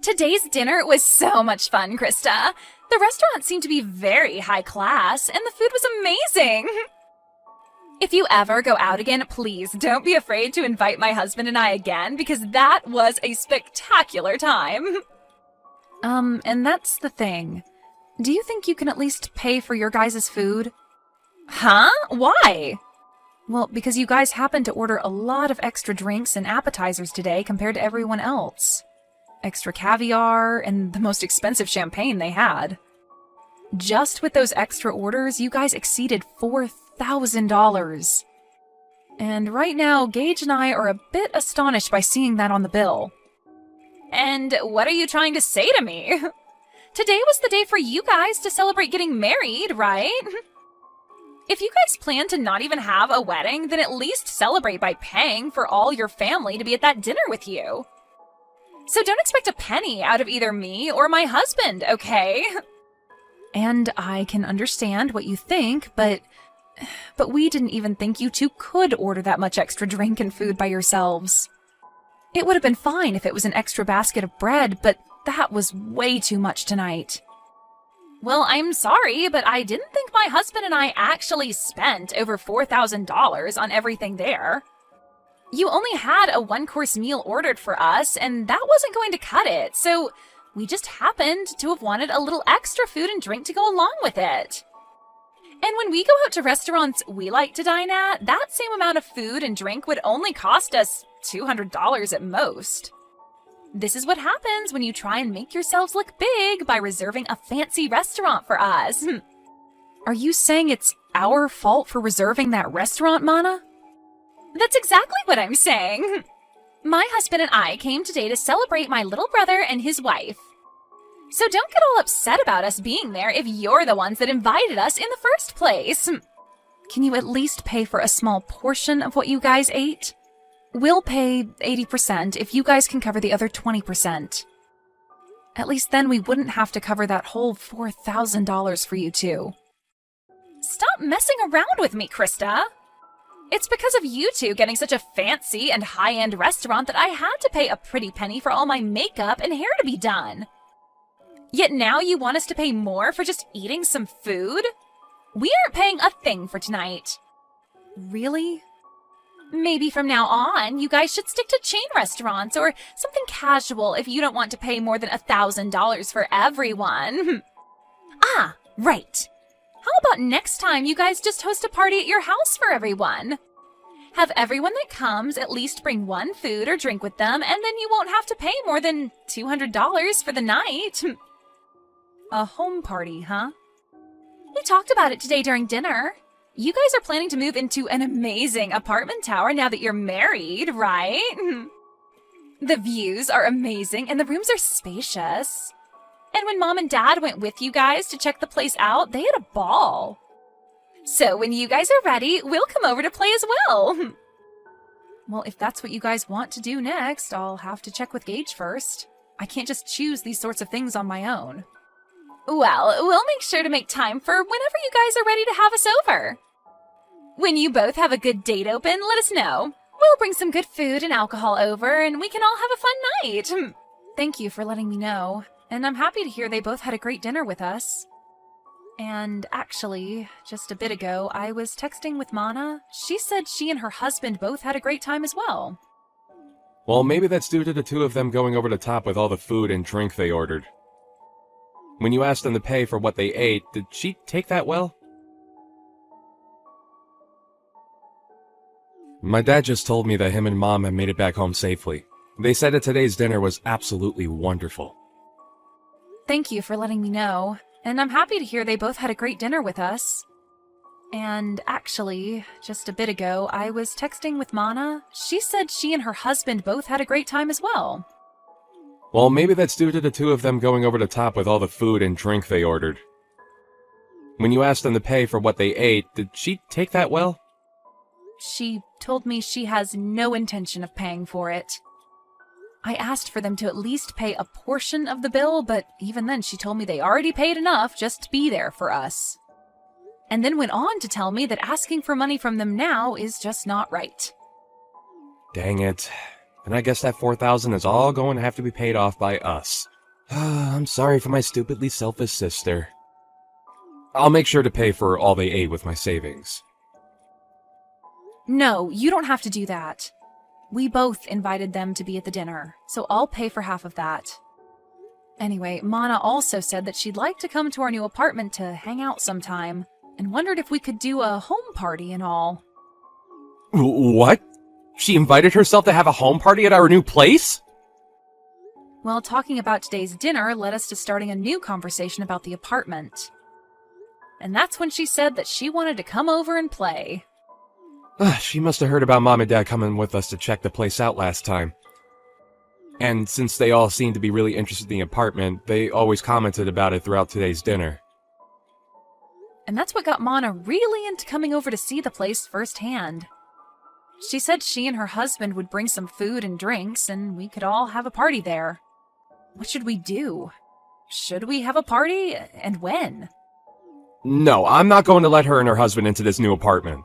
Today's dinner was so much fun, Krista. The restaurant seemed to be very high class, and the food was amazing. If you ever go out again, please don't be afraid to invite my husband and I again, because that was a spectacular time. And that's the thing. Do you think you can at least pay for your guys' food? Huh? Why? Well, because you guys happened to order a lot of extra drinks and appetizers today compared to everyone else. Extra caviar and the most expensive champagne they had. Just with those extra orders, you guys exceeded $4,000. And right now, Gage and I are a bit astonished by seeing that on the bill. And what are you trying to say to me? Today was the day for you guys to celebrate getting married, right? If you guys plan to not even have a wedding, then at least celebrate by paying for all your family to be at that dinner with you. So don't expect a penny out of either me or my husband, okay? And I can understand what you think, but we didn't even think you two could order that much extra drink and food by yourselves. It would have been fine if it was an extra basket of bread, but that was way too much tonight. Well, I'm sorry, but I didn't think my husband and I actually spent over $4,000 on everything there. You only had a one-course meal ordered for us, and that wasn't going to cut it, so we just happened to have wanted a little extra food and drink to go along with it. And when we go out to restaurants we like to dine at, that same amount of food and drink would only cost us $200 at most. This is what happens when you try and make yourselves look big by reserving a fancy restaurant for us. Are you saying it's our fault for reserving that restaurant, Mana? That's exactly what I'm saying. My husband and I came today to celebrate my little brother and his wife. So don't get all upset about us being there if you're the ones that invited us in the first place. Can you at least pay for a small portion of what you guys ate? We'll pay 80% if you guys can cover the other 20%. At least then we wouldn't have to cover that whole $4,000 for you two. Stop messing around with me, Krista. It's because of you two getting such a fancy and high-end restaurant that I had to pay a pretty penny for all my makeup and hair to be done. Yet now you want us to pay more for just eating some food? We aren't paying a thing for tonight. Really? Maybe from now on, you guys should stick to chain restaurants or something casual if you don't want to pay more than $1,000 for everyone. Ah, right. How about next time you guys just host a party at your house for everyone? Have everyone that comes at least bring one food or drink with them, and then you won't have to pay more than $200 for the night. A home party, huh? We talked about it today during dinner. You guys are planning to move into an amazing apartment tower now that you're married, right? The views are amazing and the rooms are spacious. And when Mom and Dad went with you guys to check the place out, they had a ball. So when you guys are ready, we'll come over to play as well. Well, if that's what you guys want to do next, I'll have to check with Gage first. I can't just choose these sorts of things on my own. Well, we'll make sure to make time for whenever you guys are ready to have us over. When you both have a good date open, let us know. We'll bring some good food and alcohol over, and we can all have a fun night. Thank you for letting me know. And I'm happy to hear they both had a great dinner with us. And actually, just a bit ago, I was texting with Mana. She said she and her husband both had a great time as well. Well, maybe that's due to the two of them going over the top with all the food and drink they ordered. When you asked them to pay for what they ate, did she take that well? My dad just told me that him and Mom have made it back home safely. They said that today's dinner was absolutely wonderful. Thank you for letting me know, and I'm happy to hear they both had a great dinner with us. And actually, just a bit ago, I was texting with Mana. She said she and her husband both had a great time as well. Well, maybe that's due to the two of them going over the top with all the food and drink they ordered. When you asked them to pay for what they ate, did she take that well? She told me she has no intention of paying for it. I asked for them to at least pay a portion of the bill, but even then she told me they already paid enough just to be there for us. And then went on to tell me that asking for money from them now is just not right. Dang it. And I guess that $4,000 is all going to have to be paid off by us. I'm sorry for my stupidly selfish sister. I'll make sure to pay for all they ate with my savings. No, you don't have to do that. We both invited them to be at the dinner, so I'll pay for half of that. Anyway, Mana also said that she'd like to come to our new apartment to hang out sometime, and wondered if we could do a home party and all. What? She invited herself to have a home party at our new place? Well, talking about today's dinner led us to starting a new conversation about the apartment. And that's when she said that she wanted to come over and play. She must have heard about Mom and Dad coming with us to check the place out last time. And since they all seemed to be really interested in the apartment, they always commented about it throughout today's dinner. And that's what got Mana really into coming over to see the place firsthand. She said she and her husband would bring some food and drinks, and we could all have a party there. What should we do? Should we have a party? And when? No, I'm not going to let her and her husband into this new apartment.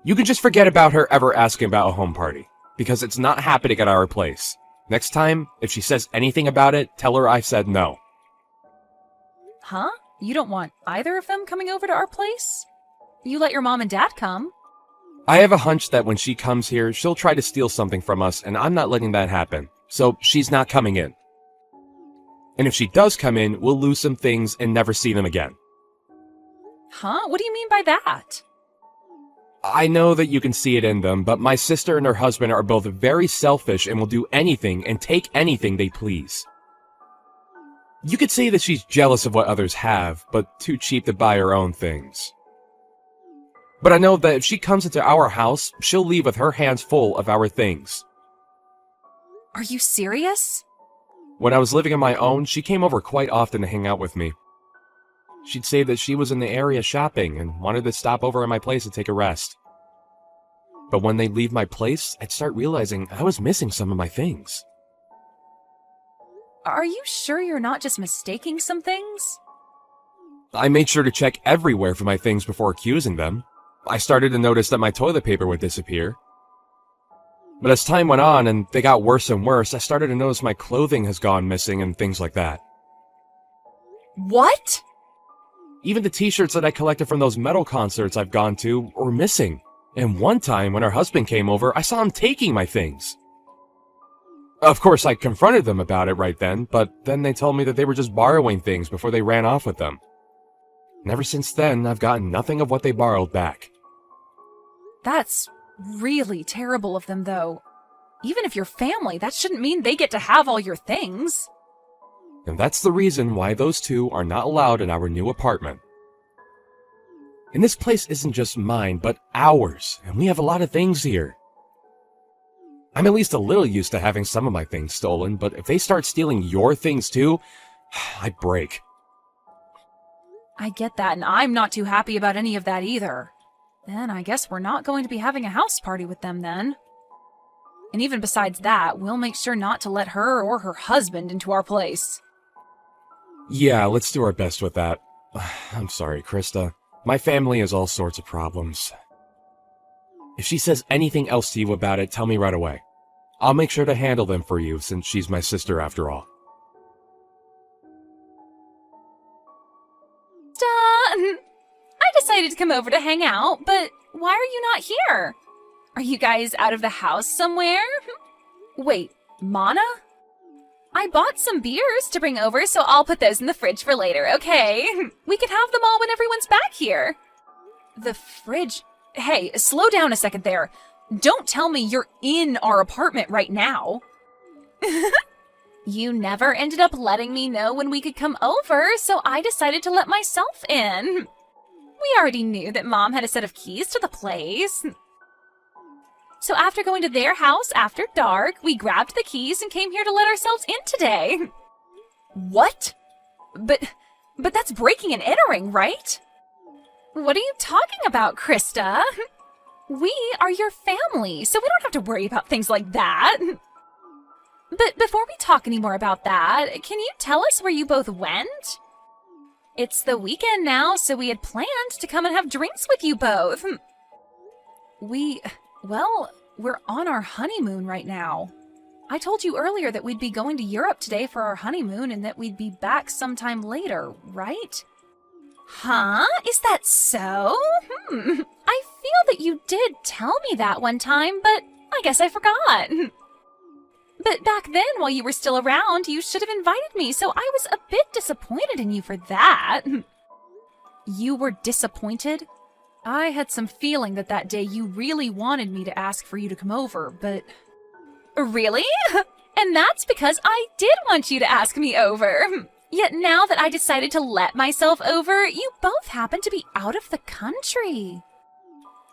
You can just forget about her ever asking about a home party, because it's not happening at our place. Next time, if she says anything about it, tell her I said no. Huh? You don't want either of them coming over to our place? You let your mom and dad come. I have a hunch that when she comes here, she'll try to steal something from us, and I'm not letting that happen. So she's not coming in. And if she does come in, we'll lose some things and never see them again. Huh? What do you mean by that? I know that you can see it in them, but my sister and her husband are both very selfish and will do anything and take anything they please. You could say that she's jealous of what others have, but too cheap to buy her own things. But I know that if she comes into our house, she'll leave with her hands full of our things. Are you serious? When I was living on my own, she came over quite often to hang out with me. She'd say that she was in the area shopping and wanted to stop over at my place to take a rest. But when they'd leave my place, I'd start realizing I was missing some of my things. Are you sure you're not just mistaking some things? I made sure to check everywhere for my things before accusing them. I started to notice that my toilet paper would disappear. But as time went on and they got worse and worse, I started to notice my clothing has gone missing and things like that. What? Even the t-shirts that I collected from those metal concerts I've gone to were missing. And one time when her husband came over, I saw him taking my things. Of course, I confronted them about it right then, but then they told me that they were just borrowing things before they ran off with them. And ever since then, I've gotten nothing of what they borrowed back. That's really terrible of them, though. Even if you're family, that shouldn't mean they get to have all your things. And that's the reason why those two are not allowed in our new apartment. And this place isn't just mine, but ours, and we have a lot of things here. I'm at least a little used to having some of my things stolen, but if they start stealing your things too, I break. I get that, and I'm not too happy about any of that either. Then I guess we're not going to be having a house party with them then. And even besides that, we'll make sure not to let her or her husband into our place. Yeah, let's do our best with that. I'm sorry, Krista. My family has all sorts of problems. If she says anything else to you about it, tell me right away. I'll make sure to handle them for you, since she's my sister after all. I decided to come over to hang out, but why are you not here? Are you guys out of the house somewhere? Wait, Mana? I bought some beers to bring over, so I'll put those in the fridge for later, okay? We can have them all when everyone's back here. The fridge? Hey, slow down a second there. Don't tell me you're in our apartment right now. You never ended up letting me know when we could come over, so I decided to let myself in. We already knew that Mom had a set of keys to the place. So after going to their house after dark, we grabbed the keys and came here to let ourselves in today. What? But that's breaking and entering, right? What are you talking about, Krista? We are your family, so we don't have to worry about things like that. But before we talk any more about that, can you tell us where you both went? It's the weekend now, so we had planned to come and have drinks with you both. Well, we're on our honeymoon right now. I told you earlier that we'd be going to Europe today for our honeymoon and that we'd be back sometime later, right? Huh? Is that so? I feel that you did tell me that one time, but I guess I forgot. But back then, while you were still around, you should have invited me, so I was a bit disappointed in you for that. You were disappointed? I had some feeling that day you really wanted me to ask for you to come over, but... Really? And that's because I did want you to ask me over. Yet now that I decided to let myself over, you both happen to be out of the country.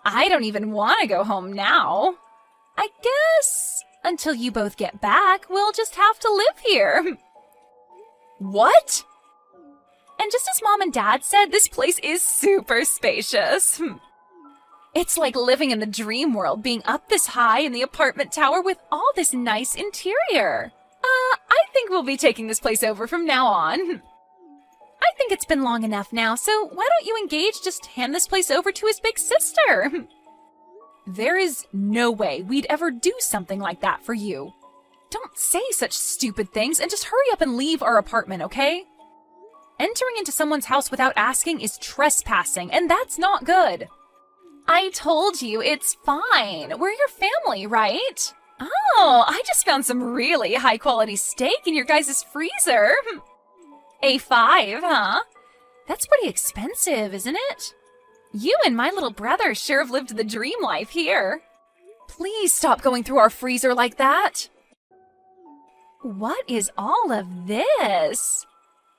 I don't even want to go home now. I guess until you both get back, we'll just have to live here. What? And just as Mom and Dad said, this place is super spacious. It's like living in the dream world, being up this high in the apartment tower with all this nice interior. I think we'll be taking this place over from now on. I think it's been long enough now, so why don't you engage, just hand this place over to his big sister? There is no way we'd ever do something like that for you. Don't say such stupid things and just hurry up and leave our apartment, okay? Entering into someone's house without asking is trespassing, and that's not good. I told you, it's fine. We're your family, right? Oh, I just found some really high-quality steak in your guys' freezer. A5, huh? That's pretty expensive, isn't it? You and my little brother sure have lived the dream life here. Please stop going through our freezer like that. What is all of this?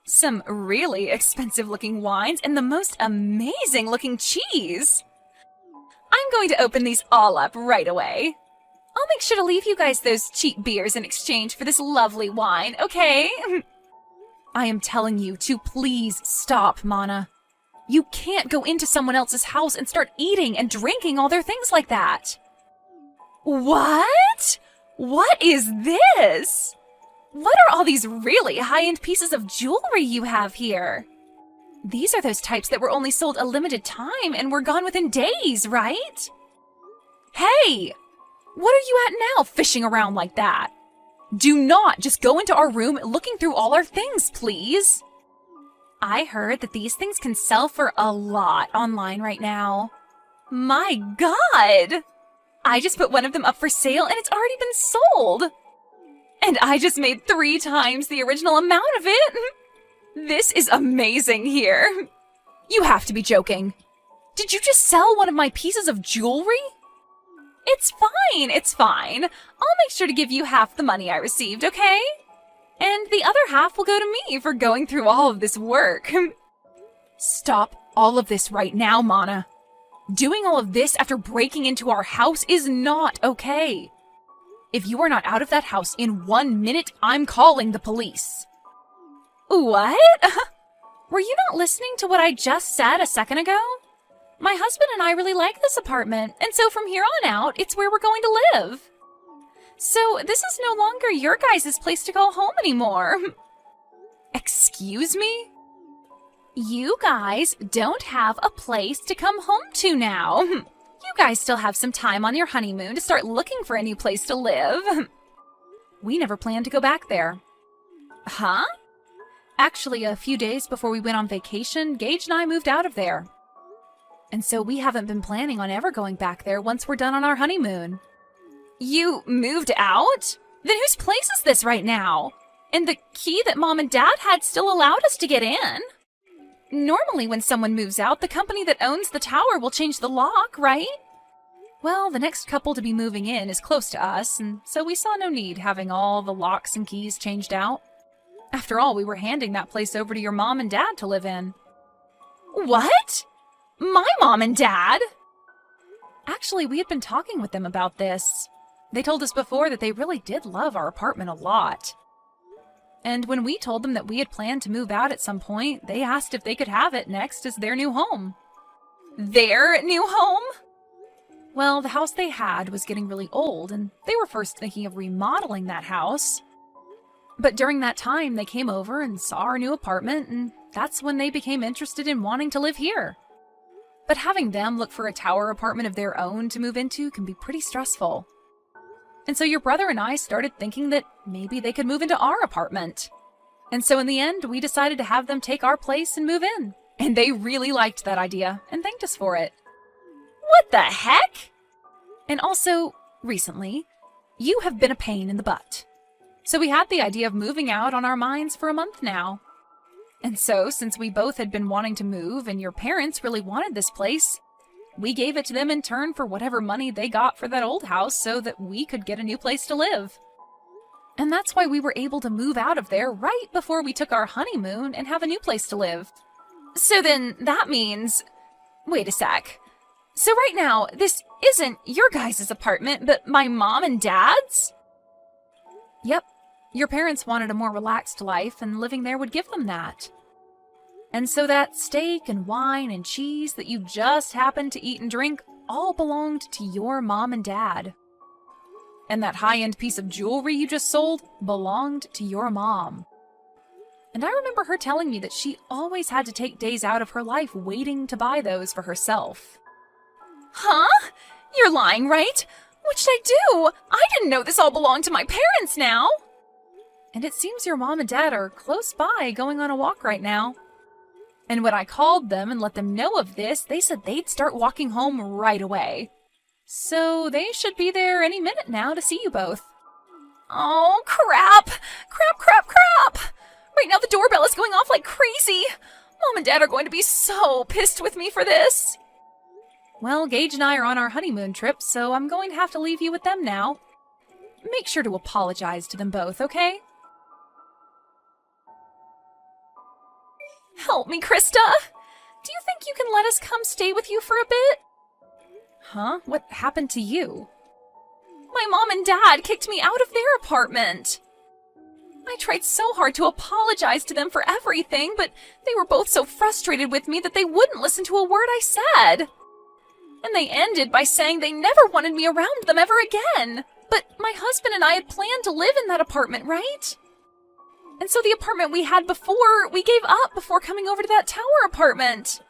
Some really expensive-looking wines and the most amazing-looking cheese. I'm going to open these all up right away. I'll make sure to leave you guys those cheap beers in exchange for this lovely wine, okay? I am telling you to please stop, Mana. You can't go into someone else's house and start eating and drinking all their things like that. What? What is this? What are all these really high-end pieces of jewelry you have here? These are those types that were only sold a limited time and were gone within days, right? Hey! What are you at now, fishing around like that? Do not just go into our room looking through all our things, please. I heard that these things can sell for a lot online right now. My God! I just put one of them up for sale and it's already been sold. And I just made 3 times the original amount of it. This is amazing here. You have to be joking. Did you just sell one of my pieces of jewelry? It's fine, it's fine. I'll make sure to give you half the money I received, okay? And the other half will go to me for going through all of this work. Stop all of this right now, Mana. Doing all of this after breaking into our house is not okay. If you are not out of that house in 1 minute, I'm calling the police. What? Were you not listening to what I just said a second ago? My husband and I really like this apartment, and so from here on out, it's where we're going to live. So this is no longer your guys' place to call home anymore. Excuse me? You guys don't have a place to come home to now. You guys still have some time on your honeymoon to start looking for a new place to live. We never planned to go back there. Huh? Actually, a few days before we went on vacation, Gage and I moved out of there. And so we haven't been planning on ever going back there once we're done on our honeymoon. You moved out? Then whose place is this right now? And the key that Mom and Dad had still allowed us to get in. Normally when someone moves out, the company that owns the tower will change the lock, right? Well, the next couple to be moving in is close to us, and so we saw no need having all the locks and keys changed out. After all, we were handing that place over to your mom and dad to live in. What? My mom and dad? Actually, we had been talking with them about this. They told us before that they really did love our apartment a lot. And when we told them that we had planned to move out at some point, they asked if they could have it next as their new home. Their new home? Well, the house they had was getting really old, and they were first thinking of remodeling that house. But during that time, they came over and saw our new apartment, and that's when they became interested in wanting to live here. But having them look for a tower apartment of their own to move into can be pretty stressful. And so your brother and I started thinking that maybe they could move into our apartment. And so in the end, we decided to have them take our place and move in. And they really liked that idea and thanked us for it. What the heck? And also, recently, you have been a pain in the butt. So we had the idea of moving out on our minds for a month now. And so, since we both had been wanting to move and your parents really wanted this place, we gave it to them in turn for whatever money they got for that old house so that we could get a new place to live. And that's why we were able to move out of there right before we took our honeymoon and have a new place to live. So then that means... Wait a sec. So right now, this isn't your guys' apartment, but my mom and dad's? Yep. Your parents wanted a more relaxed life, and living there would give them that. And so that steak and wine and cheese that you just happened to eat and drink all belonged to your mom and dad. And that high-end piece of jewelry you just sold belonged to your mom. And I remember her telling me that she always had to take days out of her life waiting to buy those for herself. Huh? You're lying, right? What should I do? I didn't know this all belonged to my parents now. And it seems your mom and dad are close by going on a walk right now. And when I called them and let them know of this, they said they'd start walking home right away. So they should be there any minute now to see you both. Oh, crap! Crap! Right now the doorbell is going off like crazy. Mom and Dad are going to be so pissed with me for this. Well, Gage and I are on our honeymoon trip, so I'm going to have to leave you with them now. Make sure to apologize to them both, okay? Help me, Krista! Do you think you can let us come stay with you for a bit? Huh? What happened to you? My mom and dad kicked me out of their apartment. I tried so hard to apologize to them for everything, but they were both so frustrated with me that they wouldn't listen to a word I said. And they ended by saying they never wanted me around them ever again. But my husband and I had planned to live in that apartment, right? And so the apartment we had before, we gave up before coming over to that tower apartment.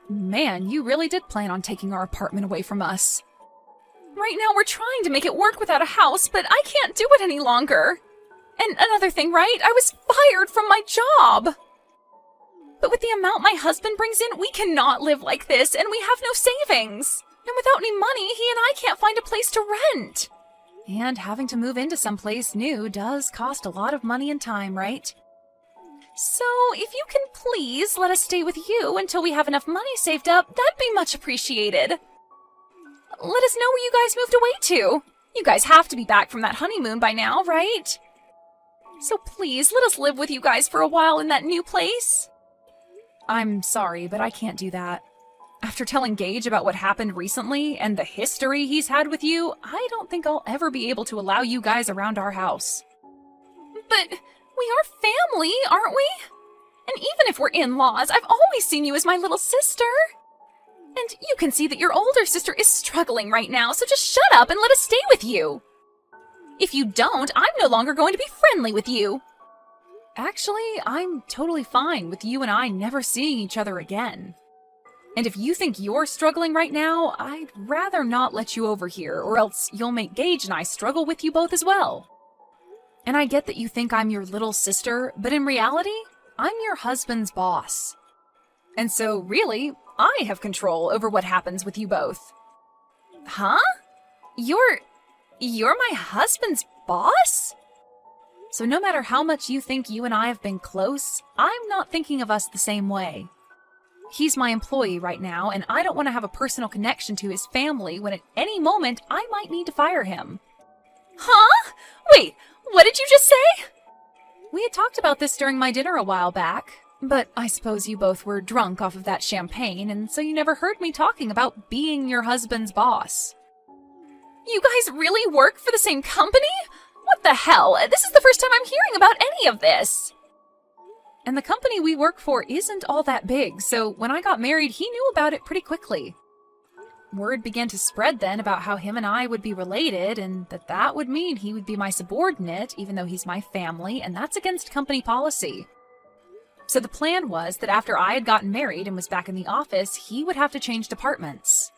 Man, you really did plan on taking our apartment away from us. Right now we're trying to make it work without a house, but I can't do it any longer. And another thing, right? I was fired from my job. But with the amount my husband brings in, we cannot live like this, and we have no savings. And without any money, he and I can't find a place to rent. And having to move into someplace new does cost a lot of money and time, right? So, if you can please let us stay with you until we have enough money saved up, that'd be much appreciated. Let us know where you guys moved away to. You guys have to be back from that honeymoon by now, right? So please, let us live with you guys for a while in that new place. I'm sorry, but I can't do that. After telling Gage about what happened recently and the history he's had with you, I don't think I'll ever be able to allow you guys around our house. But we are family, aren't we? And even if we're in-laws, I've always seen you as my little sister. And you can see that your older sister is struggling right now, so just shut up and let us stay with you. If you don't, I'm no longer going to be friendly with you. Actually, I'm totally fine with you and I never seeing each other again. And if you think you're struggling right now, I'd rather not let you over here, or else you'll make Gage and I struggle with you both as well. And I get that you think I'm your little sister, but in reality, I'm your husband's boss. And so, really, I have control over what happens with you both. Huh? You're my husband's boss? So no matter how much you think you and I have been close, I'm not thinking of us the same way. He's my employee right now, and I don't want to have a personal connection to his family when at any moment I might need to fire him. Huh? Wait, what did you just say? We had talked about this during my dinner a while back, but I suppose you both were drunk off of that champagne, and so you never heard me talking about being your husband's boss. You guys really work for the same company? What the hell? This is the first time I'm hearing about any of this. And the company we work for isn't all that big, so when I got married, he knew about it pretty quickly. Word began to spread then about how him and I would be related, and that would mean he would be my subordinate, even though he's my family, and that's against company policy. So the plan was that after I had gotten married and was back in the office, he would have to change departments.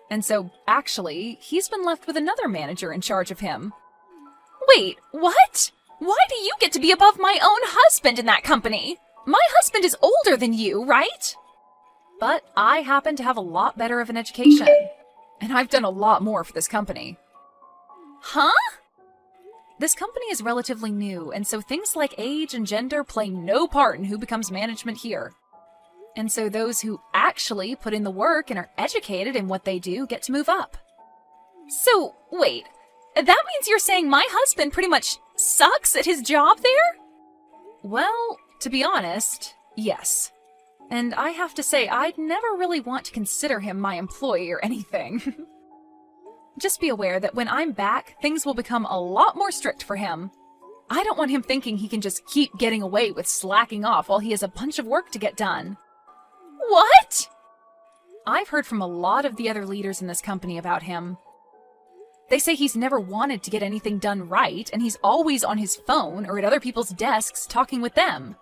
And so, actually, he's been left with another manager in charge of him. Wait, what? Why do you get to be above my own husband in that company? My husband is older than you, right? But I happen to have a lot better of an education. And I've done a lot more for this company. Huh? This company is relatively new, and so things like age and gender play no part in who becomes management here. And so those who actually put in the work and are educated in what they do get to move up. So, wait, that means you're saying my husband pretty much sucks at his job there? Well, to be honest, yes. And I have to say, I'd never really want to consider him my employee or anything. Just be aware that when I'm back, things will become a lot more strict for him. I don't want him thinking he can just keep getting away with slacking off while he has a bunch of work to get done. What? I've heard from a lot of the other leaders in this company about him. They say he's never wanted to get anything done right, and he's always on his phone or at other people's desks talking with them.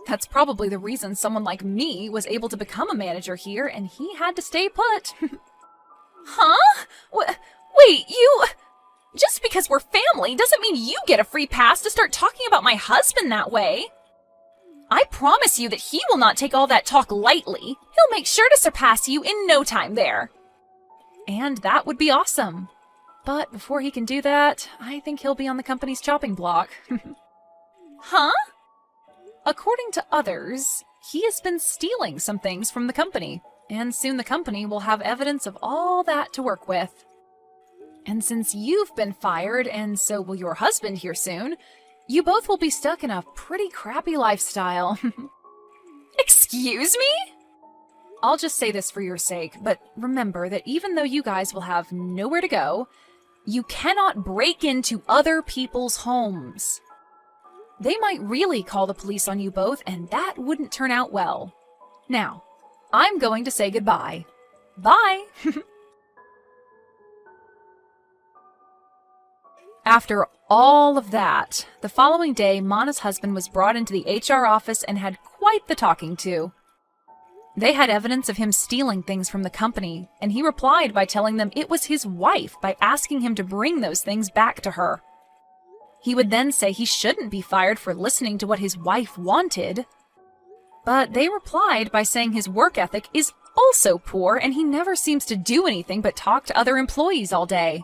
That's probably the reason someone like me was able to become a manager here, and he had to stay put. Huh? Wait, you... Just because we're family doesn't mean you get a free pass to start talking about my husband that way. I promise you that he will not take all that talk lightly. He'll make sure to surpass you in no time there. And that would be awesome. But before he can do that, I think he'll be on the company's chopping block. Huh? According to others, he has been stealing some things from the company, and soon the company will have evidence of all that to work with. And since you've been fired, and so will your husband here soon, you both will be stuck in a pretty crappy lifestyle. Excuse me? I'll just say this for your sake, but remember that even though you guys will have nowhere to go, you cannot break into other people's homes. They might really call the police on you both, and that wouldn't turn out well. Now, I'm going to say goodbye. Bye! After all of that, the following day, Mana's husband was brought into the HR office and had quite the talking to. They had evidence of him stealing things from the company, and he replied by telling them it was his wife by asking him to bring those things back to her. He would then say he shouldn't be fired for listening to what his wife wanted. But they replied by saying his work ethic is also poor and he never seems to do anything but talk to other employees all day.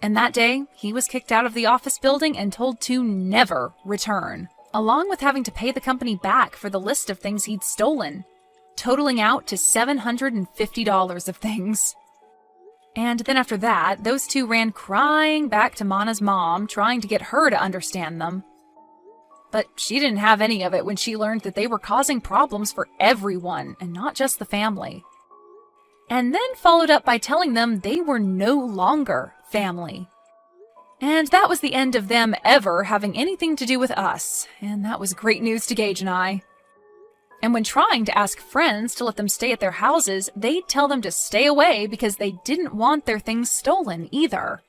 And that day, he was kicked out of the office building and told to never return, along with having to pay the company back for the list of things he'd stolen, totaling out to $750 of things. And then after that, those two ran crying back to Mana's mom, trying to get her to understand them. But she didn't have any of it when she learned that they were causing problems for everyone, and not just the family. And then followed up by telling them they were no longer family. And that was the end of them ever having anything to do with us, and that was great news to Gage and I. And when trying to ask friends to let them stay at their houses, they'd tell them to stay away because they didn't want their things stolen either.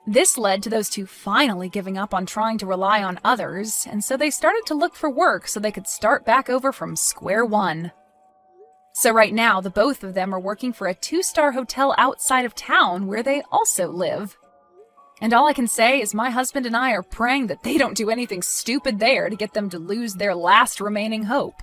This led to those two finally giving up on trying to rely on others, and so they started to look for work so they could start back over from square one. So right now, the both of them are working for a 2-star hotel outside of town where they also live. And all I can say is my husband and I are praying that they don't do anything stupid there to get them to lose their last remaining hope.